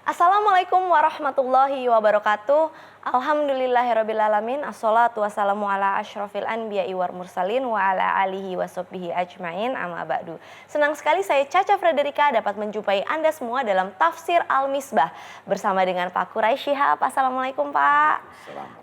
Assalamualaikum warahmatullahi wabarakatuh. Alhamdulillahirrabbilalamin. Assalatu wassalamu ala asyrafil anbiya'i wal mursalin wa ala alihi wa sahbihi ajmain, amma ba'du. Senang sekali saya Caca Frederika dapat menjumpai Anda semua dalam Tafsir Al-Misbah bersama dengan Pak Quraisy Shihab. Assalamualaikum Pak.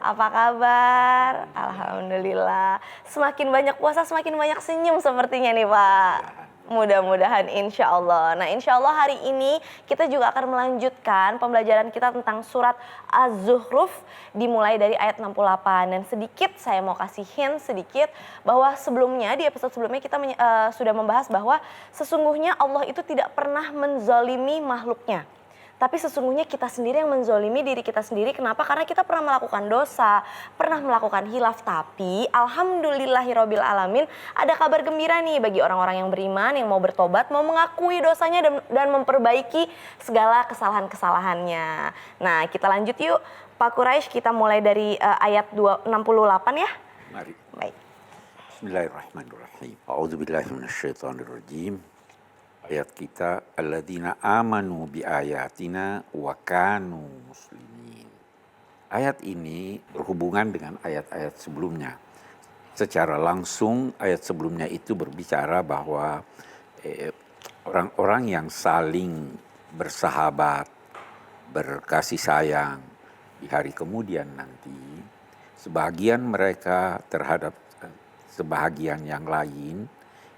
Apa kabar? Alhamdulillah. Semakin banyak puasa semakin banyak senyum sepertinya nih Pak. Mudah-mudahan insya Allah. Nah insya Allah hari ini kita juga akan melanjutkan pembelajaran kita tentang surat Az-Zuhruf dimulai dari ayat 68. Dan sedikit saya mau kasih hint sedikit bahwa sebelumnya di episode sebelumnya kita sudah membahas bahwa sesungguhnya Allah itu tidak pernah menzalimi makhluknya. Tapi sesungguhnya kita sendiri yang menzolimi diri kita sendiri. Kenapa? Karena kita pernah melakukan dosa, pernah melakukan hilaf. Tapi alhamdulillahirrabbilalamin ada kabar gembira nih bagi orang-orang yang beriman, yang mau bertobat, mau mengakui dosanya dan memperbaiki segala kesalahan-kesalahannya. Nah kita lanjut yuk Pak Quraisy, kita mulai dari ayat 68 ya. Mari. Baik. Bismillahirrahmanirrahim. A'udzubillahi minasyaitonirrajim. Ayat kita, alladzina amanu bi ayatina wa kanu muslimin. Ayat ini berhubungan dengan ayat-ayat sebelumnya. Secara langsung ayat sebelumnya itu berbicara bahwa orang-orang yang saling bersahabat, berkasih sayang di hari kemudian nanti, sebagian mereka terhadap sebahagian yang lain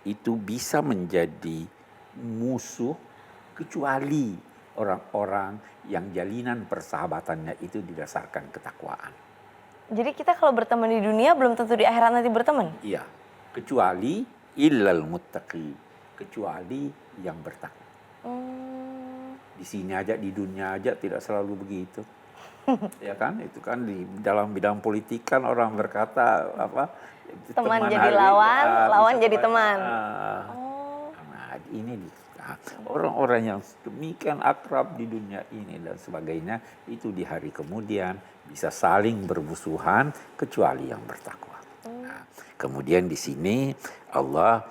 itu bisa menjadi musuh kecuali orang-orang yang jalinan persahabatannya itu didasarkan ketakwaan. Jadi kita kalau berteman di dunia belum tentu di akhirat nanti berteman? Iya, kecuali illal muttaqi, kecuali yang bertakwa. Di sini aja, di dunia aja tidak selalu begitu. Ya kan, itu kan di dalam bidang politik kan orang berkata apa? Teman jadi lawan, lawan jadi teman. Ini orang-orang yang demikian akrab di dunia ini dan sebagainya itu di hari kemudian bisa saling bermusuhan kecuali yang bertakwa. Nah, kemudian di sini Allah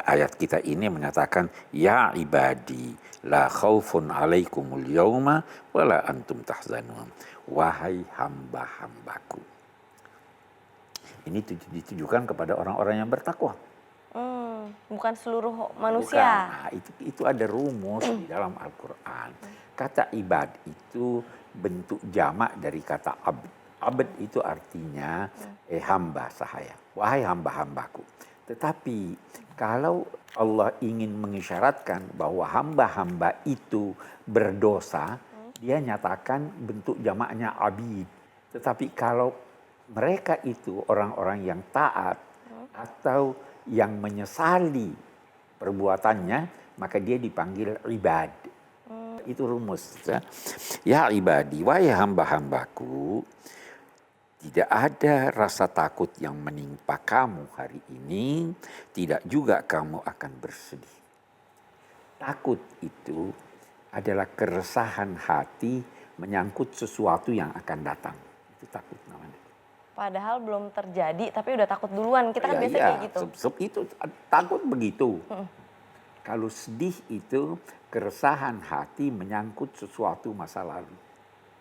ayat kita ini menyatakan ya ibadi la khaufun alaikumul yauma wala antum tahzanun. Wahai hamba-hambaku. Ini ditujukan kepada orang-orang yang bertakwa. Bukan seluruh manusia. Bukan. Nah, itu ada rumus di dalam Al-Quran. Kata ibad itu bentuk jamak dari kata abd. Abd itu artinya hamba sahaya. Wahai hamba-hambaku. Tetapi kalau Allah ingin mengisyaratkan bahwa hamba-hamba itu berdosa, dia nyatakan bentuk jamaknya abid. Tetapi kalau mereka itu orang-orang yang taat atau yang menyesali perbuatannya, maka dia dipanggil ibad. Itu rumus. Ya ibadi, wahai hamba-hambaku, tidak ada rasa takut yang menimpa kamu hari ini, tidak juga kamu akan bersedih. Takut itu adalah keresahan hati menyangkut sesuatu yang akan datang. Itu takut namanya. Padahal belum terjadi, tapi udah takut duluan. Kita kan biasa kayak gitu. Itu takut begitu. Kalau sedih itu keresahan hati menyangkut sesuatu masa lalu.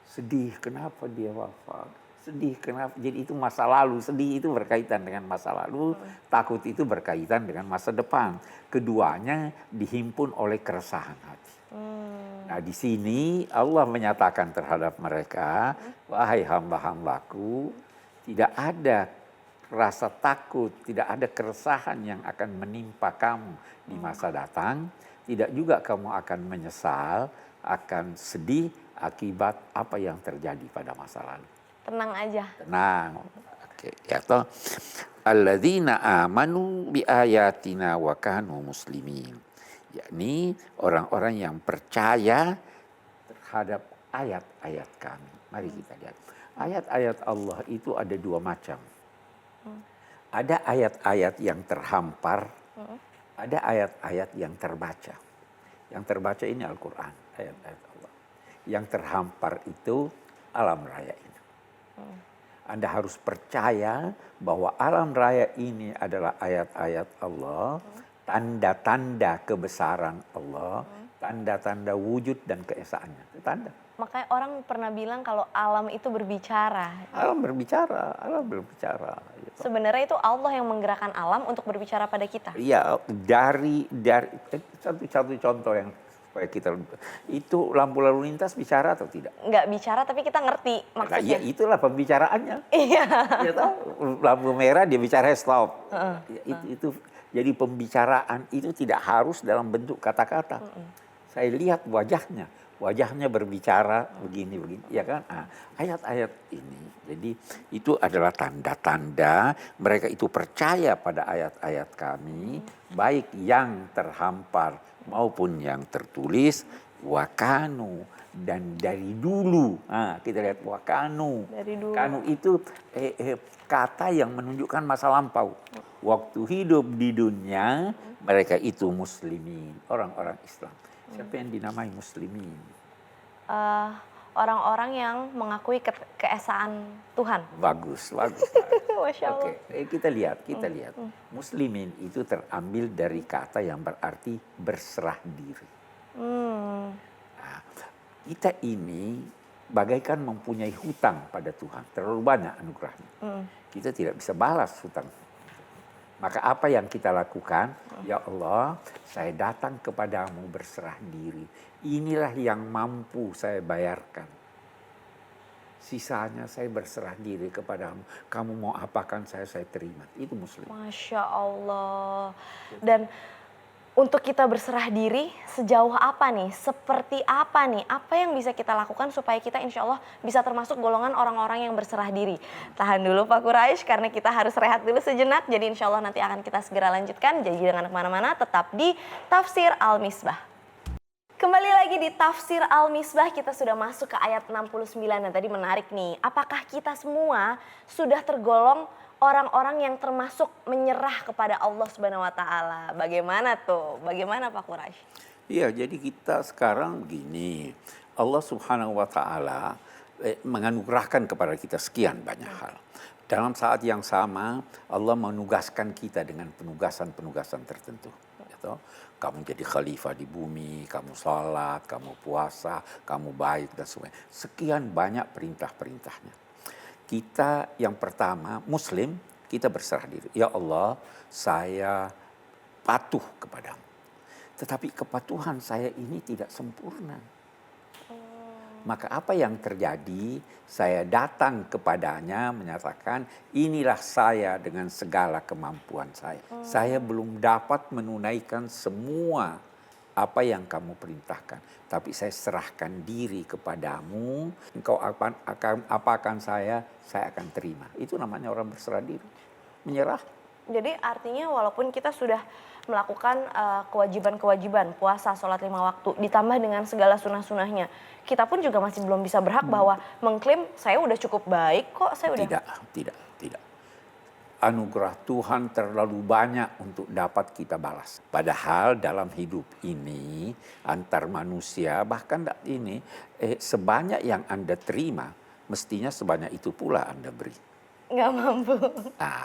Sedih, kenapa dia wafat? Sedih, kenapa? Jadi itu masa lalu. Sedih itu berkaitan dengan masa lalu. Takut itu berkaitan dengan masa depan. Keduanya dihimpun oleh keresahan hati. Nah di sini Allah menyatakan terhadap mereka, wahai hamba-hambaku, tidak ada rasa takut, tidak ada keresahan yang akan menimpa kamu di masa datang. Tidak juga kamu akan menyesal, akan sedih akibat apa yang terjadi pada masa lalu. Tenang aja. Tenang. Oke, ya toh. Alladzina amanu bi ayatina wa kanu muslimin. Yakni orang-orang yang percaya terhadap ayat-ayat kami. Mari kita lihat. Ayat-ayat Allah itu ada dua macam. Ada ayat-ayat yang terhampar, ada ayat-ayat yang terbaca. Yang terbaca ini Al-Quran, ayat-ayat Allah. Yang terhampar itu alam raya ini. Anda harus percaya bahwa alam raya ini adalah ayat-ayat Allah, tanda-tanda kebesaran Allah, tanda-tanda wujud dan keesaannya. Itu tanda. Makanya orang pernah bilang kalau alam itu berbicara. Alam berbicara, alam berbicara. Gitu. Sebenarnya itu Allah yang menggerakkan alam untuk berbicara pada kita. Iya, dari satu contoh yang supaya kita itu lampu lalu lintas bicara atau tidak? Nggak bicara tapi kita ngerti Nah, maksudnya. ya itulah pembicaraannya. Iya. Ya tahu, lampu merah dia bicara stop. Ya, itu jadi pembicaraan itu tidak harus dalam bentuk kata-kata. Saya lihat wajahnya berbicara begini, ya kan? Ayat-ayat ini, jadi itu adalah tanda-tanda mereka itu percaya pada ayat-ayat kami, baik yang terhampar maupun yang tertulis, wakanu, dan dari dulu. Kita lihat wakanu. Dari dulu. Kanu itu kata yang menunjukkan masa lampau. Waktu hidup di dunia, mereka itu muslimin, orang-orang Islam. Siapa yang dinamai muslimin? Orang-orang yang mengakui keesaan Tuhan. Bagus. Masya Allah. Oke, kita lihat. Muslimin itu terambil dari kata yang berarti berserah diri. Nah, kita ini bagaikan mempunyai hutang pada Tuhan. Terlalu banyak anugerahnya. Kita tidak bisa balas hutang. Maka apa yang kita lakukan? Ya Allah, saya datang kepadamu berserah diri. Inilah yang mampu saya bayarkan. Sisanya saya berserah diri kepadamu. Kamu mau apakan saya terima. Itu muslim. Masya Allah. Dan untuk kita berserah diri sejauh apa nih? Seperti apa nih? Apa yang bisa kita lakukan supaya kita insya Allah bisa termasuk golongan orang-orang yang berserah diri? Tahan dulu Pak Quraisy karena kita harus rehat dulu sejenak. Jadi insya Allah nanti akan kita segera lanjutkan. Jadi jangan kemana-mana, tetap di Tafsir Al-Misbah. Kembali lagi di Tafsir Al-Misbah, kita sudah masuk ke ayat 69 dan tadi menarik nih. Apakah kita semua sudah tergolong orang-orang yang termasuk menyerah kepada Allah Subhanahu wa taala? Bagaimana tuh? Bagaimana Pak Quraisy? Iya, jadi kita sekarang begini. Allah Subhanahu wa taala menganugerahkan kepada kita sekian banyak hal. Dalam saat yang sama, Allah menugaskan kita dengan penugasan-penugasan tertentu. Gitu. Kamu jadi khalifah di bumi, kamu salat, kamu puasa, kamu baik dan sebagainya. Sekian banyak perintah-perintahnya. Kita yang pertama, muslim, kita berserah diri. Ya Allah, saya patuh kepadamu. Tetapi kepatuhan saya ini tidak sempurna. Maka apa yang terjadi? Saya datang kepadanya menyatakan, inilah saya dengan segala kemampuan saya. Saya belum dapat menunaikan semua apa yang kamu perintahkan. Tapi saya serahkan diri kepadamu. Engkau apakan saya akan terima. Itu namanya orang berserah diri. Menyerah. Jadi artinya walaupun kita sudah melakukan kewajiban-kewajiban, puasa, sholat 5 waktu, ditambah dengan segala sunah-sunahnya, kita pun juga masih belum bisa berhak bahwa mengklaim saya udah cukup baik kok, saya udah... Tidak. Anugerah Tuhan terlalu banyak untuk dapat kita balas. Padahal dalam hidup ini, antar manusia, bahkan ini, sebanyak yang Anda terima, mestinya sebanyak itu pula Anda beri. Nggak mampu.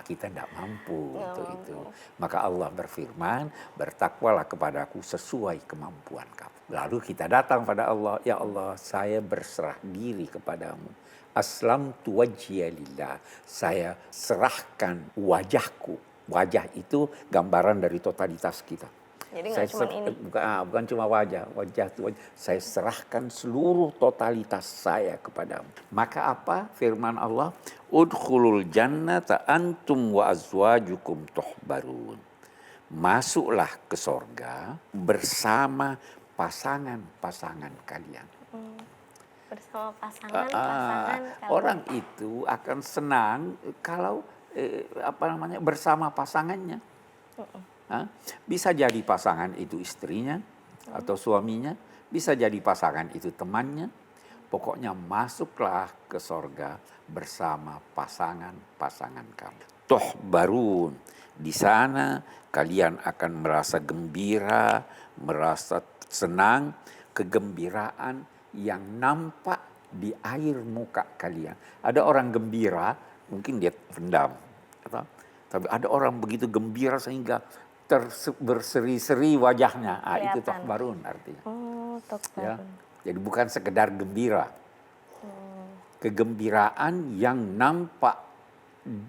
Kita tidak mampu untuk itu. Maka Allah berfirman, bertakwalah kepadaku sesuai kemampuan kamu. Lalu kita datang pada Allah, ya Allah saya berserah diri kepadamu. Aslamtu wajhiya lillah. Saya serahkan wajahku. Wajah itu gambaran dari totalitas kita. Jadi nggak cuma ini. Bukan cuma wajah itu wajah. Saya serahkan seluruh totalitas saya kepadamu. Maka apa firman Allah? Udkhulul jannata antum wa azwajukum tuhbarun. Masuklah ke sorga bersama pasangan-pasangan kalian. Bersama pasangan-pasangan kalian. Orang itu akan senang kalau bersama pasangannya. Bisa jadi pasangan itu istrinya atau suaminya, bisa jadi pasangan itu temannya. Pokoknya masuklah ke sorga bersama pasangan-pasangan kamu. Tuhbarun, di sana kalian akan merasa gembira, merasa senang, kegembiraan yang nampak di air muka kalian. Ada orang gembira, mungkin dia pendam, tapi ada orang begitu gembira sehingga berseri-seri wajahnya. Itu Kelihatan. Tokbarun artinya. Oh, Ya. Tokbarun. Jadi bukan sekedar gembira. Kegembiraan yang nampak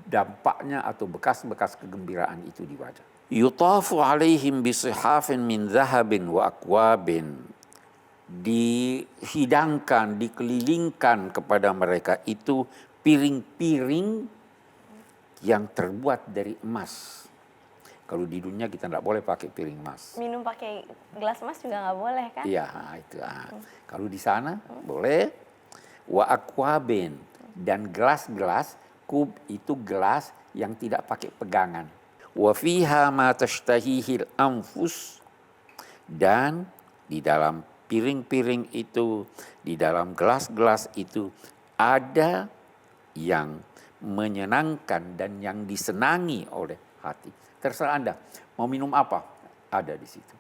dampaknya atau bekas-bekas kegembiraan itu di wajah. Yutafu alaihim bisihafin min zahabin wa akwabin. Dihidangkan, dikelilingkan kepada mereka itu piring-piring yang terbuat dari emas. Kalau di dunia kita tidak boleh pakai piring emas. Minum pakai gelas emas juga nggak boleh kan? Iya, itu. Kalau di sana boleh. Wa akwabin, dan gelas-gelas, kub itu gelas yang tidak pakai pegangan. Wa fiha ma tashtahihil anfus, dan di dalam piring-piring itu, di dalam gelas-gelas itu ada yang menyenangkan dan yang disenangi oleh hati. Terserah Anda mau minum apa, ada di situ.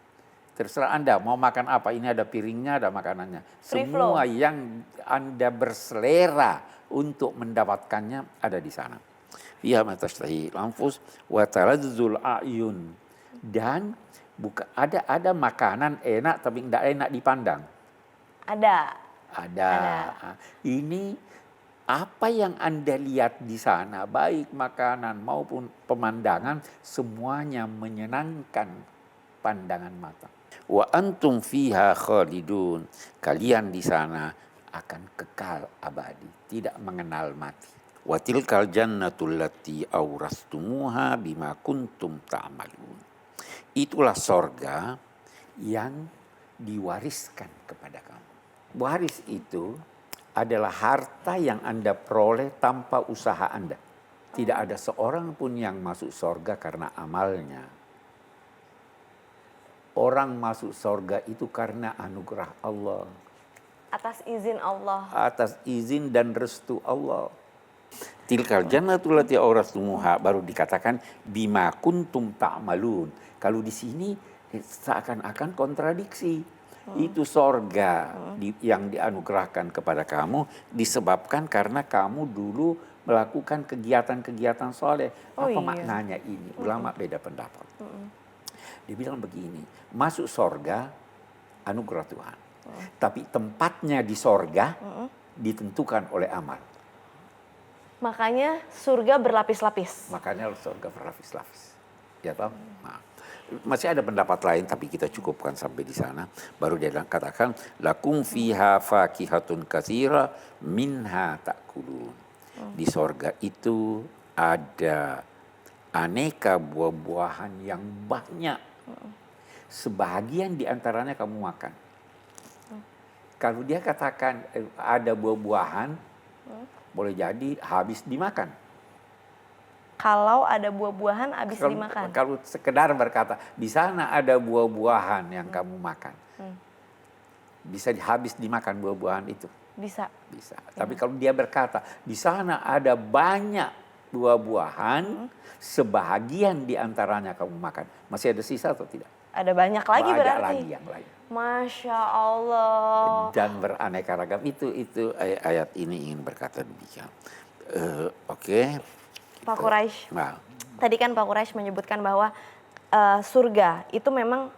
Terserah Anda mau makan apa, ini ada piringnya, ada makanannya. Free Semua flow. yang Anda berselera untuk mendapatkannya ada di sana. Fiha ma tashtahi anfus wa taladzul a'yun. Dan ada makanan enak tapi tidak enak dipandang. Ada. Ada. Ini apa yang Anda lihat di sana, baik makanan maupun pemandangan, semuanya menyenangkan pandangan mata. Wa antum fiha khalidun. Kalian di sana akan kekal abadi, tidak mengenal mati. Wa tilkal jannatul lati aurastumuha bima kuntum ta'malun. Itulah sorga yang diwariskan kepada kamu. Waris itu adalah harta yang Anda peroleh tanpa usaha Anda. Tidak ada seorang pun yang masuk sorga karena amalnya. Orang masuk sorga itu karena anugerah Allah. Atas izin Allah. Atas izin dan restu Allah. Tilkal jannatul lati aurastumuha, baru dikatakan bima kuntum ta'malun. Kalau di sini seakan-akan kontradiksi. Itu sorga yang dianugerahkan kepada kamu disebabkan karena kamu dulu melakukan kegiatan-kegiatan soleh. Apa maknanya ini? Ulama beda pendapat. Dia bilang begini, masuk sorga anugerah Tuhan. Tapi tempatnya di sorga ditentukan oleh amal. Makanya surga berlapis-lapis. Makanya surga berlapis-lapis. Ya tahu? Nah, masih ada pendapat lain tapi kita cukupkan sampai di sana. Baru dia katakan lakum fiha fakihatun katsira minha ta'kulun. Di sorga itu ada aneka buah-buahan yang banyak. Sebahagian di antaranya kamu makan. Kalau dia katakan ada buah-buahan, boleh jadi habis dimakan. Kalau ada buah-buahan habis dimakan. Kalau sekedar berkata, di sana ada buah-buahan yang kamu makan. Bisa habis dimakan buah-buahan itu. Bisa. Bisa. Tapi kalau dia berkata, di sana ada banyak buah-buahan, sebahagian di antaranya kamu makan. Masih ada sisa atau tidak? Ada banyak lagi banyak berarti. lagi yang lain. Masya Allah. Dan beraneka ragam itu ayat ini ingin berkata demikian. Oke. Pak Quraisy. Nah, Tadi kan Pak Quraisy menyebutkan bahwa surga itu memang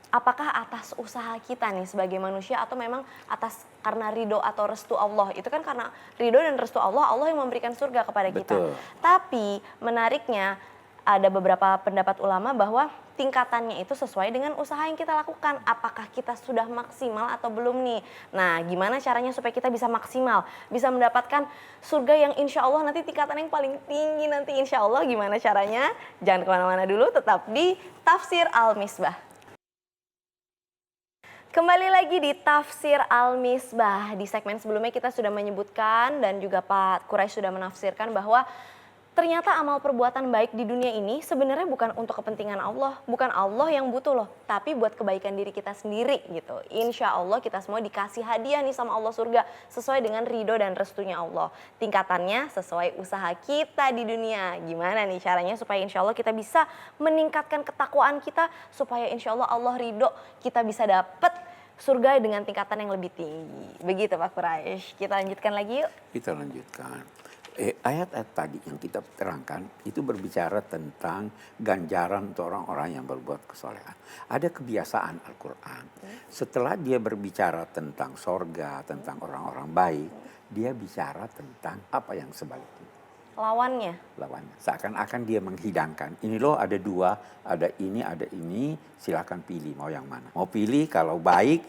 apakah atas usaha kita nih sebagai manusia atau memang atas karena ridho atau restu Allah. Itu kan karena ridho dan restu Allah, Allah yang memberikan surga kepada kita. Betul. Tapi menariknya ada beberapa pendapat ulama bahwa tingkatannya itu sesuai dengan usaha yang kita lakukan. Apakah kita sudah maksimal atau belum nih? Nah, gimana caranya supaya kita bisa maksimal? Bisa mendapatkan surga yang insya Allah nanti tingkatan yang paling tinggi nanti insya Allah. Gimana caranya? Jangan kemana-mana dulu, tetap di Tafsir Al-Misbah. Kembali lagi di Tafsir Al-Misbah. Di segmen sebelumnya kita sudah menyebutkan dan juga Pak Quraisy sudah menafsirkan bahwa ternyata amal perbuatan baik di dunia ini sebenarnya bukan untuk kepentingan Allah. Bukan Allah yang butuh loh, tapi buat kebaikan diri kita sendiri gitu. Insya Allah kita semua dikasih hadiah nih sama Allah surga sesuai dengan ridho dan restunya Allah. Tingkatannya sesuai usaha kita di dunia. Gimana nih caranya supaya insya Allah kita bisa meningkatkan ketakwaan kita supaya insya Allah Allah ridho kita bisa dapat surga dengan tingkatan yang lebih tinggi. Begitu Pak Quraisy. Kita lanjutkan lagi yuk. kita lanjutkan. Ayat-ayat tadi yang kita terangkan itu berbicara tentang ganjaran untuk orang-orang yang berbuat kesolehan. Ada kebiasaan Al-Quran. Setelah dia berbicara tentang sorga, tentang orang-orang baik, dia bicara tentang apa yang sebaliknya. Lawannya. Seakan-akan dia menghidangkan. Ini loh ada dua, ada ini, silakan pilih mau yang mana. Mau pilih kalau baik,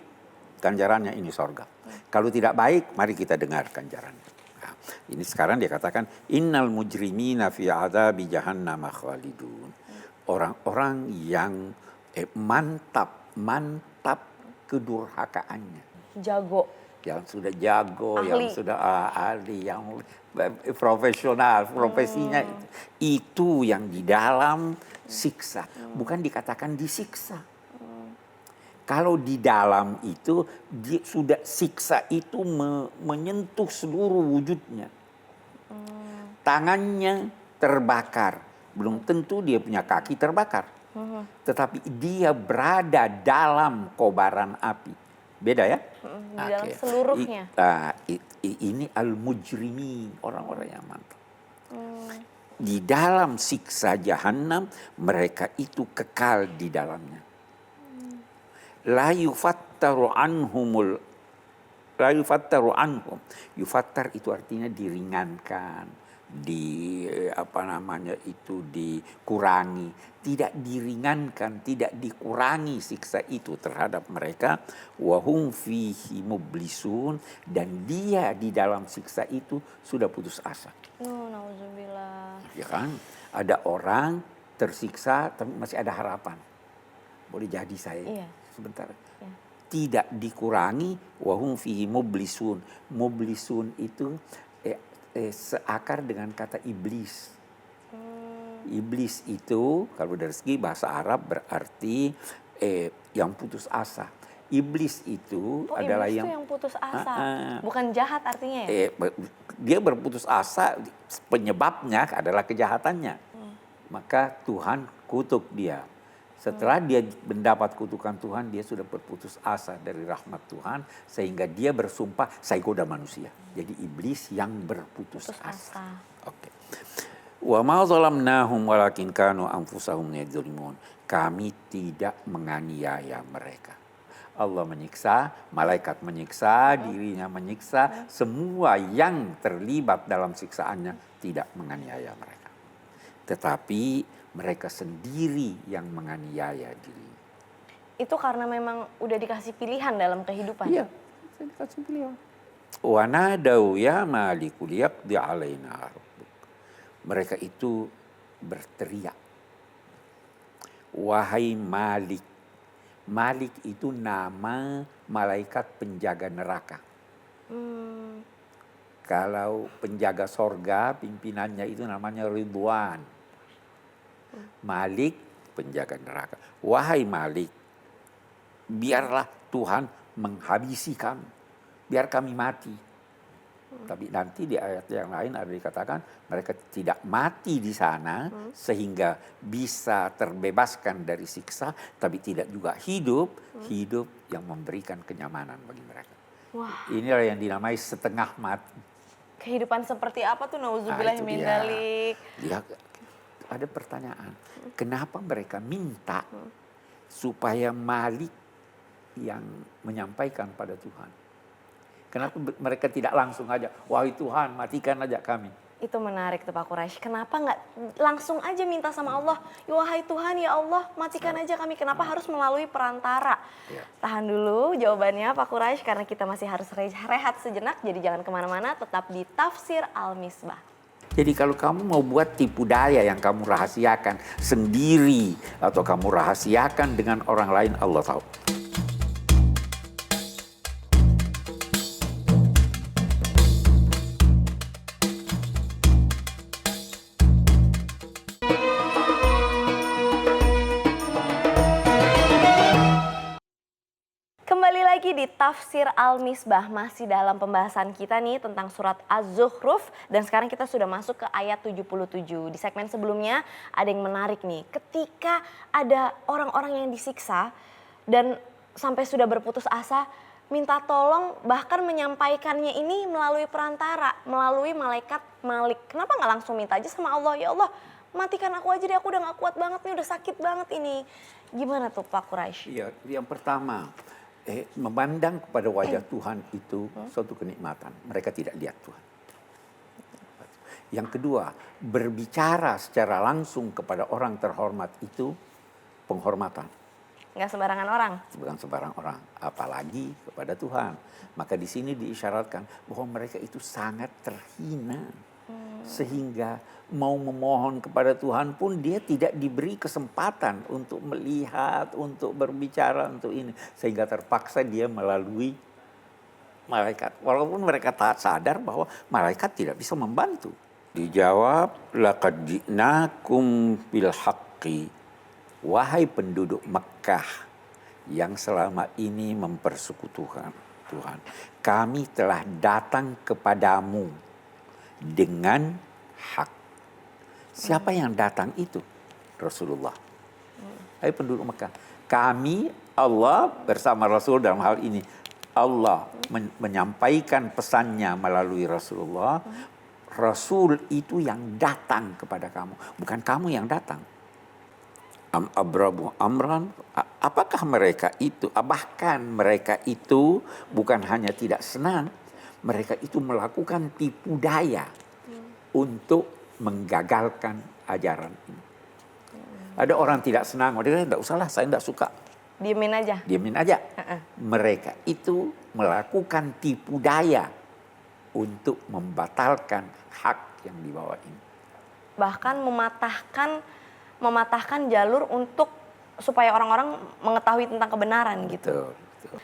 ganjarannya ini sorga. Kalau tidak baik, mari kita dengar ganjarannya. Nah, ini sekarang dia katakan, innal mujrimina fi adzabi jahannam khalidun. Orang-orang yang mantap kedurhakaannya. Jago. Yang sudah jago, Ahli. yang sudah ahli, yang profesional, profesinya itu yang di dalam siksa, bukan dikatakan disiksa. Kalau di dalam itu sudah siksa itu menyentuh seluruh wujudnya, tangannya terbakar, belum tentu dia punya kaki terbakar, tetapi dia berada dalam kobaran api. Beda ya? Di dalam seluruhnya. Ini al-mujrimin, orang-orang yang mantap. Di dalam siksa jahanam, mereka itu kekal di dalamnya. La yufattaru anhum. Yufattar itu artinya diringankan, dikurangi. Tidak diringankan, tidak dikurangi siksa itu terhadap mereka. Wahum fihi mublisun, dan dia di dalam siksa itu sudah putus asa. Nauzubillah. Ya kan? Ada orang tersiksa tapi masih ada harapan. Boleh jadi saya sebentar. Iya. Tidak dikurangi, wahum fihi mublisun. Mublisun itu seakar dengan kata iblis. Iblis itu kalau dari segi bahasa Arab berarti yang putus asa. Iblis itu adalah iblis yang putus asa, bukan jahat artinya ya? Dia berputus asa, penyebabnya adalah kejahatannya. Maka Tuhan kutuk dia. Setelah dia mendapat kutukan Tuhan, dia sudah berputus asa dari rahmat Tuhan, sehingga dia bersumpah, saya goda manusia. Jadi iblis yang berputus asa. Oke. Wa ma zalamnahum walakin kanu anfusahum yadzlimun. Kami tidak menganiaya mereka. Allah menyiksa, malaikat menyiksa, dirinya menyiksa, semua yang terlibat dalam siksaannya tidak menganiaya mereka. Tetapi mereka sendiri yang menganiaya diri. Itu karena memang udah dikasih pilihan dalam kehidupan. Iya, dikasih pilihan. Wa nadau ya maliku liyaqdi alaina rabbuk. Mereka itu berteriak, wahai Malik. Malik itu nama malaikat penjaga neraka. Kalau penjaga sorga, pimpinannya itu namanya Ridwan. Malik, penjaga neraka. Wahai Malik, biarlah Tuhan menghabisi kami. Biar kami mati. Tapi nanti di ayat yang lain ada dikatakan mereka tidak mati di sana sehingga bisa terbebaskan dari siksa, tapi tidak juga hidup yang memberikan kenyamanan bagi mereka. Wah. Inilah yang dinamai setengah mati. Kehidupan seperti apa tuh, nauzubillah min dzalik? Dia ada pertanyaan, kenapa mereka minta supaya Malik yang menyampaikan pada Tuhan? Kenapa mereka tidak langsung aja, wahai Tuhan matikan aja kami? Itu menarik tuh Pak Quraisy. Kenapa nggak langsung aja minta sama Allah, ya wahai Tuhan ya Allah matikan aja kami. Kenapa harus melalui perantara? Tahan dulu jawabannya Pak Quraisy, karena kita masih harus rehat sejenak. Jadi jangan kemana-mana, tetap di Tafsir Al-Misbah. Jadi kalau kamu mau buat tipu daya yang kamu rahasiakan sendiri atau kamu rahasiakan dengan orang lain, Allah tahu. Kembali lagi di Tafsir Al-Misbah, masih dalam pembahasan kita nih tentang surat Az-Zukhruf, dan sekarang kita sudah masuk ke ayat 77. Di segmen sebelumnya ada yang menarik nih, ketika ada orang-orang yang disiksa dan sampai sudah berputus asa, minta tolong, bahkan menyampaikannya ini melalui perantara, melalui malaikat Malik. Kenapa nggak langsung minta aja sama Allah, ya Allah matikan aku aja deh, aku udah gak kuat banget nih, udah sakit banget ini. Gimana tuh Pak Quraisy? Iya, yang pertama, memandang kepada wajah Tuhan itu suatu kenikmatan. Mereka tidak lihat Tuhan. Yang kedua, berbicara secara langsung kepada orang terhormat itu penghormatan. Nggak sembarangan orang. Bukan sembarang orang, apalagi kepada Tuhan. Maka di sini diisyaratkan bahwa mereka itu sangat terhina. Sehingga mau memohon kepada Tuhan pun dia tidak diberi kesempatan untuk melihat, untuk berbicara, untuk ini. Sehingga terpaksa dia melalui malaikat. Walaupun mereka tak sadar bahwa malaikat tidak bisa membantu. Dijawab, laqad ji'nakum bil haqqi. Wahai penduduk Mekah yang selama ini mempersekutukan Tuhan, kami telah datang kepadamu dengan hak. Siapa yang datang itu? Rasulullah. Hai penduduk Mekah, kami Allah bersama Rasul dalam hal ini. Allah menyampaikan pesannya melalui Rasulullah. Rasul itu yang datang kepada kamu, bukan kamu yang datang. Am abrabu amran, apakah mereka itu, bahkan mereka itu bukan hanya tidak senang, mereka itu melakukan tipu daya untuk menggagalkan ajaran ini. Ada orang tidak senang, dia tidak usahlah, saya tidak suka. Diemin aja. Diemin aja. Mereka itu melakukan tipu daya untuk membatalkan hak yang dibawa ini. Bahkan mematahkan jalur untuk supaya orang-orang mengetahui tentang kebenaran gitu. Betul.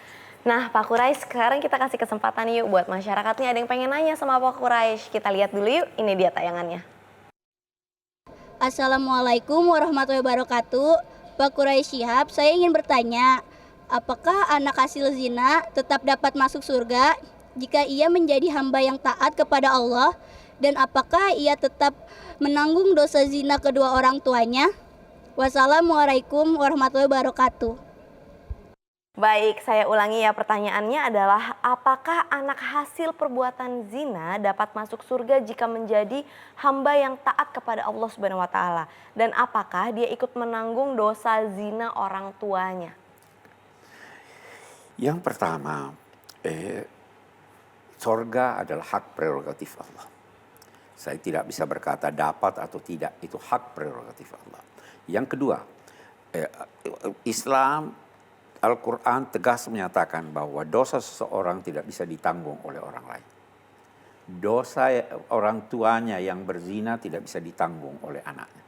Nah Pak Quraisy, sekarang kita kasih kesempatan yuk buat masyarakatnya, ada yang pengen nanya sama Pak Quraisy. Kita lihat dulu yuk, ini dia tayangannya. Assalamualaikum warahmatullahi wabarakatuh. Pak Quraisy Shihab, saya ingin bertanya, apakah anak hasil zina tetap dapat masuk surga jika ia menjadi hamba yang taat kepada Allah? Dan apakah ia tetap menanggung dosa zina kedua orang tuanya? Wassalamualaikum warahmatullahi wabarakatuh. Baik, saya ulangi ya, pertanyaannya adalah apakah anak hasil perbuatan zina dapat masuk surga jika menjadi hamba yang taat kepada Allah Subhanahu wa taala, dan apakah dia ikut menanggung dosa zina orang tuanya? Yang pertama, surga adalah hak prerogatif Allah. Saya tidak bisa berkata dapat atau tidak, itu hak prerogatif Allah. Yang kedua, Islam, Al-Quran tegas menyatakan bahwa dosa seseorang tidak bisa ditanggung oleh orang lain. Dosa orang tuanya yang berzina tidak bisa ditanggung oleh anaknya.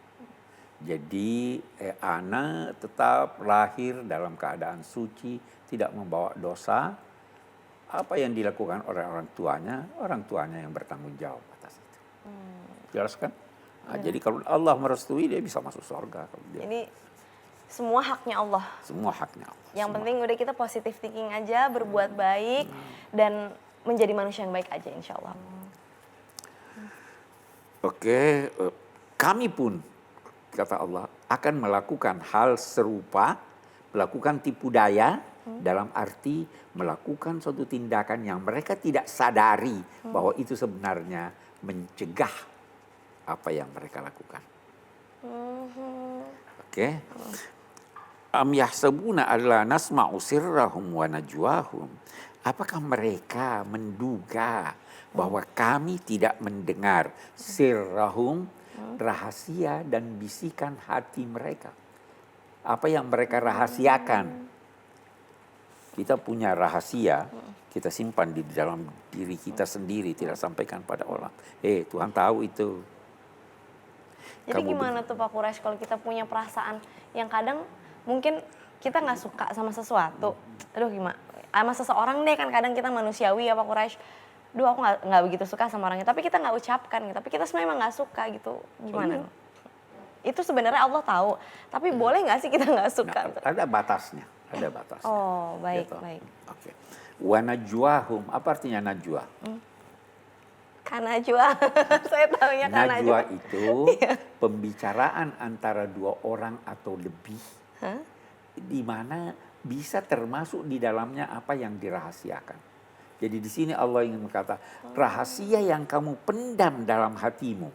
Jadi anak tetap lahir dalam keadaan suci, tidak membawa dosa. Apa yang dilakukan oleh orang tuanya yang bertanggung jawab atas itu. Jelas kan? Nah, jadi kalau Allah merestui, dia bisa masuk surga. Jadi semua haknya Allah. Semua haknya Allah. Yang penting udah kita positive thinking aja, berbuat baik dan menjadi manusia yang baik aja insya Allah. Oke, kami pun kata Allah akan melakukan hal serupa, melakukan tipu daya dalam arti melakukan suatu tindakan yang mereka tidak sadari bahwa itu sebenarnya mencegah apa yang mereka lakukan. Oke. Am yahsabuna alla nasma'u sirrahum wa najwahum. Apakah mereka menduga bahwa kami tidak mendengar sirrahum, rahasia dan bisikan hati mereka? Apa yang mereka rahasiakan? Kita punya rahasia, kita simpan di dalam diri kita sendiri, tidak sampaikan pada orang. Tuhan tahu itu. Jadi gimana tuh Pak Quraisy kalau kita punya perasaan yang kadang mungkin kita nggak suka sama sesuatu, aduh gimana, sama seseorang deh, kan kadang kita manusiawi ya Pak Quraisy, duh aku nggak begitu suka sama orangnya, tapi kita nggak ucapkan, tapi kita sebenarnya emang nggak suka gitu, gimana? Itu sebenarnya Allah tahu, tapi boleh nggak sih kita nggak suka? Nah, ada batasnya, ada batasnya. Oh baik gitu. baik. Oke. Wa najwahum, apa artinya najwa? Kanajwa, saya tahunya Najwa kanajwa. itu pembicaraan antara dua orang atau lebih, di mana bisa termasuk di dalamnya apa yang dirahasiakan. Jadi di sini Allah ingin berkata, rahasia yang kamu pendam dalam hatimu,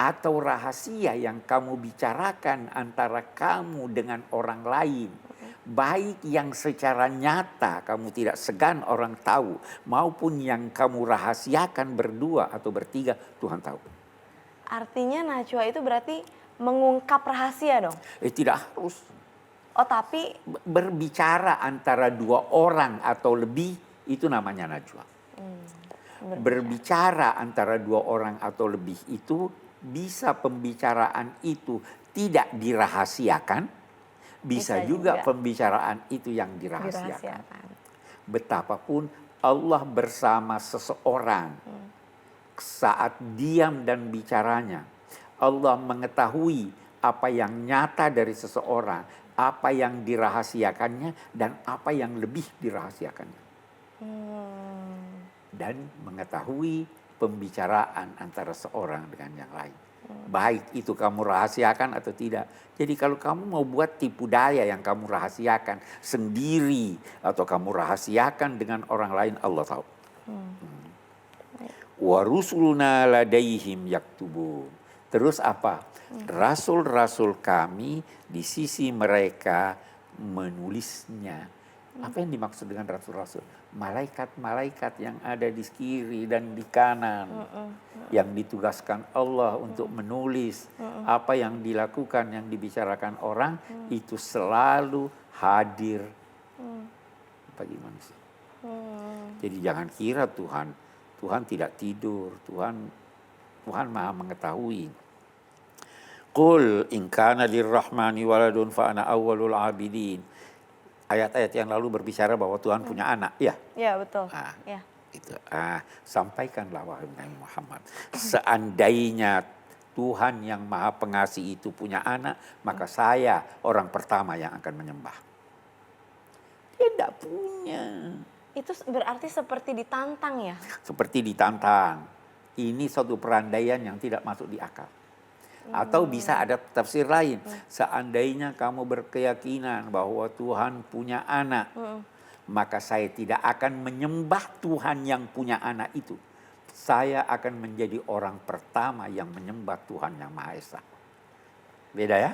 atau rahasia yang kamu bicarakan antara kamu dengan orang lain, baik yang secara nyata kamu tidak segan orang tahu, maupun yang kamu rahasiakan berdua atau bertiga, Tuhan tahu. Artinya najwa itu berarti mengungkap rahasia dong? Tidak harus. Oh tapi Berbicara antara dua orang atau lebih, itu namanya najwa. Berbicara antara dua orang atau lebih itu, bisa pembicaraan itu tidak dirahasiakan, bisa juga pembicaraan itu yang dirahasiakan. Betapapun Allah bersama seseorang saat diam dan bicaranya, Allah mengetahui apa yang nyata dari seseorang, apa yang dirahasiakannya, dan apa yang lebih dirahasiakannya. Dan mengetahui pembicaraan antara seorang dengan yang lain. Baik itu kamu rahasiakan atau tidak. Jadi kalau kamu mau buat tipu daya yang kamu rahasiakan sendiri atau kamu rahasiakan dengan orang lain, Allah tahu. Wa rusuluna ladaihim yaktubun. Terus apa? Rasul-rasul kami di sisi mereka menulisnya. Apa yang dimaksud dengan rasul-rasul? Malaikat-malaikat yang ada di kiri dan di kanan, yang ditugaskan Allah untuk menulis apa yang dilakukan, yang dibicarakan orang, itu selalu hadir bagi manusia. Jadi jangan kira Tuhan tidak tidur, Tuhan Maha mengetahui. Qul in kana lirrahmani waladun fa ana awwalul abidin. Ayat-ayat yang lalu berbicara bahwa Tuhan punya anak, ya? Ya betul. Ya. Itu. Sampaikanlah wahai Nabi Muhammad, seandainya Tuhan yang Maha Pengasih itu punya anak, maka saya orang pertama yang akan menyembah. Dia tidak punya. Itu berarti seperti ditantang ya? Seperti ditantang. Ini suatu perandaian yang tidak masuk di akal. Atau bisa ada tafsir lain. Seandainya kamu berkeyakinan bahwa Tuhan punya anak, maka saya tidak akan menyembah Tuhan yang punya anak itu. Saya akan menjadi orang pertama yang menyembah Tuhan yang Maha Esa. Beda ya?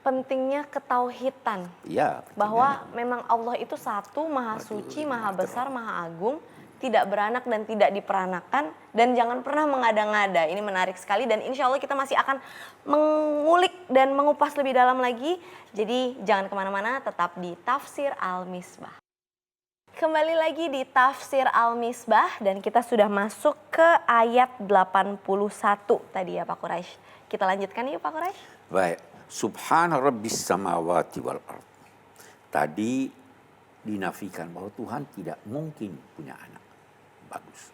Pentingnya ketauhidan. Iya. Bahwa memang Allah itu satu, Maha Suci, Maha Besar, Maha Agung. Tidak beranak dan tidak diperanakan, dan jangan pernah mengada-ngada. Ini menarik sekali dan insya Allah kita masih akan mengulik dan mengupas lebih dalam lagi. Jadi jangan kemana-mana, tetap di Tafsir Al-Misbah. Kembali lagi di Tafsir Al-Misbah dan kita sudah masuk ke ayat 81 tadi ya Pak Quraisy. Kita lanjutkan yuk Pak Quraisy. Baik. Subhana rabbis samawati wal ard. Tadi dinafikan bahwa Tuhan tidak mungkin punya anak. Bagus.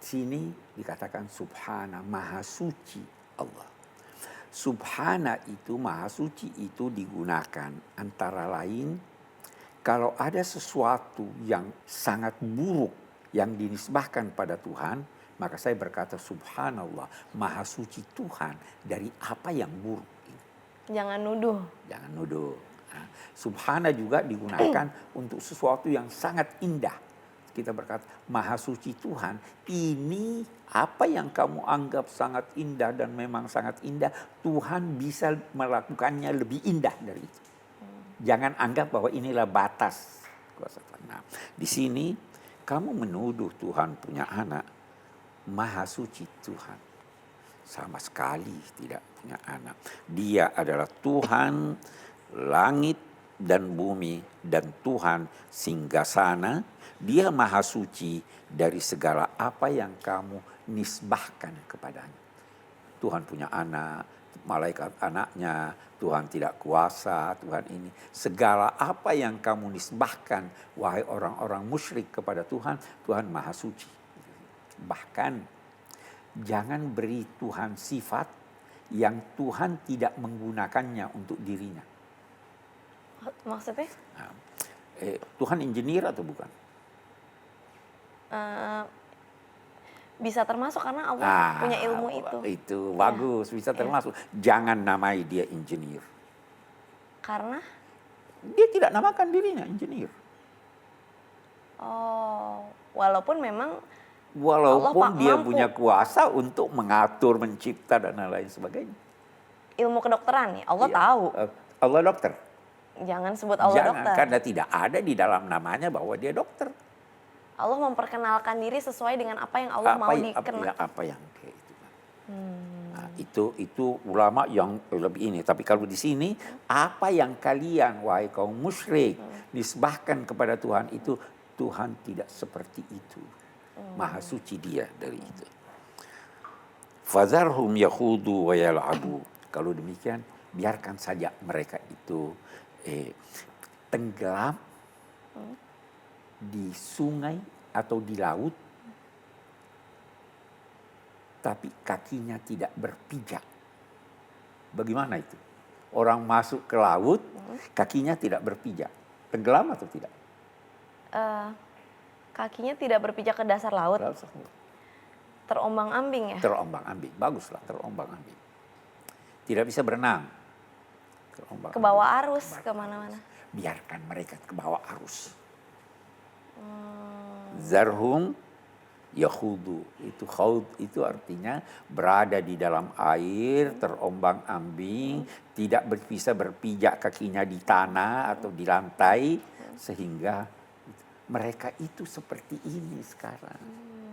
Sini dikatakan subhana, maha suci Allah. Subhana itu, maha suci itu digunakan antara lain kalau ada sesuatu yang sangat buruk yang dinisbahkan pada Tuhan, maka saya berkata subhanallah, maha suci Tuhan dari apa yang buruk ini. Jangan nuduh. Jangan nuduh. Subhana juga digunakan untuk sesuatu yang sangat indah. Kita berkata, maha suci Tuhan, ini apa yang kamu anggap sangat indah dan memang sangat indah, Tuhan bisa melakukannya lebih indah dari itu. Jangan anggap bahwa inilah batas kuasa Tuhan. Nah, di sini kamu menuduh Tuhan punya anak, maha suci Tuhan. Sama sekali tidak punya anak. Dia adalah Tuhan langit dan bumi dan Tuhan singgasana. Dia maha suci dari segala apa yang kamu nisbahkan kepadanya. Tuhan punya anak, malaikat anaknya, Tuhan tidak kuasa, Tuhan ini. Segala apa yang kamu nisbahkan, wahai orang-orang musyrik kepada Tuhan, Tuhan maha suci. Bahkan jangan beri Tuhan sifat yang Tuhan tidak menggunakannya untuk dirinya. Maksudnya? Nah, Tuhan engineer atau bukan? Bisa termasuk karena Allah punya ilmu itu. Itu bagus, bisa termasuk. Jangan namai dia engineer. Karena? Dia tidak namakan dirinya engineer. Oh, walaupun memang Walaupun dia mampu. punya kuasa untuk mengatur, mencipta, dan lain sebagainya. ilmu kedokteran nih, Allah Iya. tahu. Allah dokter. Jangan sebut Allah Jangan, dokter. karena tidak ada di dalam namanya bahwa dia dokter. Allah memperkenalkan diri sesuai dengan apa yang Allah mau dikenal. Apa yang kayak itu. Nah, itu ulama yang lebih ini. Tapi kalau di sini, apa yang kalian, wahai kaum musyrik, nisbahkan kepada Tuhan itu, Tuhan tidak seperti itu. Maha suci dia dari itu. Fadharhum yakhudu wa yal'abu. Kalau demikian, biarkan saja mereka itu tenggelam di sungai atau di laut, tapi kakinya tidak berpijak. Bagaimana itu? Orang masuk ke laut, kakinya tidak berpijak. Tenggelam atau tidak? Kakinya tidak berpijak ke dasar laut, terombang-ambing ya. Terombang-ambing, baguslah terombang-ambing. Tidak bisa berenang. Ke bawah arus, kemana-mana. Biarkan mereka ke bawah arus. Zarhum yakhudu, itu khaud itu artinya berada di dalam air, terombang-ambing, tidak bisa berpijak kakinya di tanah atau di lantai, sehingga mereka itu seperti ini sekarang.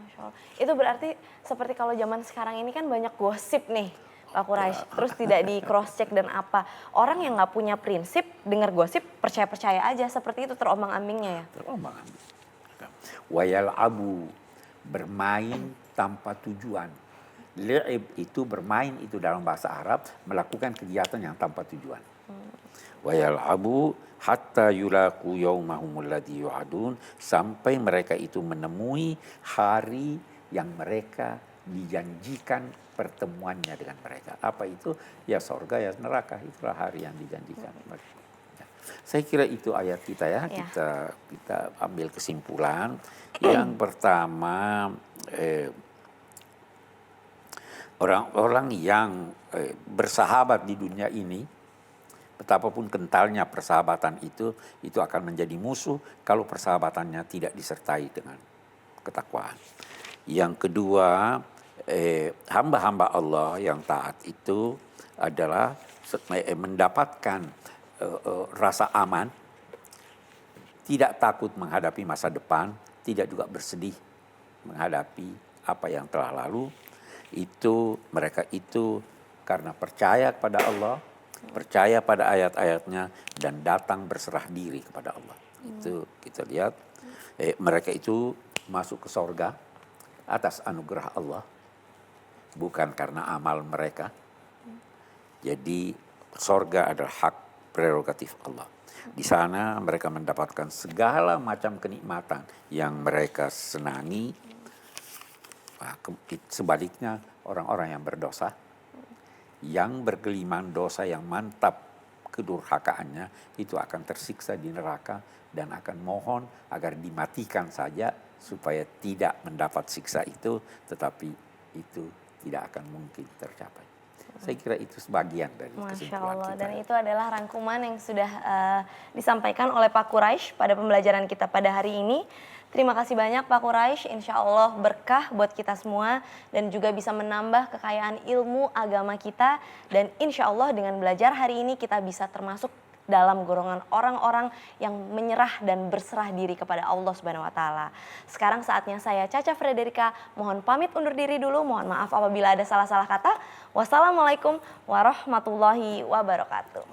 Masya Allah. Itu berarti seperti kalau zaman sekarang ini kan banyak gosip nih Pak Quraisy, terus tidak di cross check dan apa. Orang yang nggak punya prinsip dengar gosip percaya-percaya aja, seperti itu terombang-ambingnya ya. Terombang-ambing. Wayal abu, bermain tanpa tujuan. Li'ib itu bermain, itu dalam bahasa Arab melakukan kegiatan yang tanpa tujuan. Wayal abu hatta yulaku yaumahumul ladzi yu'adun, sampai mereka itu menemui hari yang mereka dijanjikan pertemuannya dengan mereka. Apa itu? Ya surga, ya neraka. Itulah hari yang dijanjikan. Saya kira itu ayat kita ya. Kita ambil kesimpulan. Yang pertama, orang-orang yang bersahabat di dunia ini, betapapun kentalnya persahabatan itu akan menjadi musuh kalau persahabatannya tidak disertai dengan ketakwaan. Yang kedua, hamba-hamba Allah yang taat itu adalah mendapatkan rasa aman, tidak takut menghadapi masa depan, tidak juga bersedih menghadapi apa yang telah lalu. Itu mereka itu karena percaya kepada Allah, percaya pada ayat-ayatnya, dan datang berserah diri kepada Allah. Itu kita lihat mereka itu masuk ke sorga atas anugerah Allah, bukan karena amal mereka. Jadi sorga adalah hak prerogatif Allah. Di sana mereka mendapatkan segala macam kenikmatan yang mereka senangi. Nah, sebaliknya orang-orang yang berdosa, yang bergelimang dosa yang mantap kedurhakaannya, itu akan tersiksa di neraka dan akan mohon agar dimatikan saja supaya tidak mendapat siksa itu, tetapi itu tidak akan mungkin tercapai. Saya kira itu sebagian dari Masya kesimpulan Allah. kita. Dan itu adalah rangkuman yang sudah disampaikan oleh Pak Quraisy pada pembelajaran kita pada hari ini. Terima kasih banyak Pak Quraisy, insya Allah berkah buat kita semua dan juga bisa menambah kekayaan ilmu agama kita. Dan insya Allah dengan belajar hari ini kita bisa termasuk dalam golongan orang-orang yang menyerah dan berserah diri kepada Allah Subhanahu wa taala. Sekarang saatnya saya Caca Frederika mohon pamit undur diri dulu. Mohon maaf apabila ada salah-salah kata. Wassalamualaikum warahmatullahi wabarakatuh.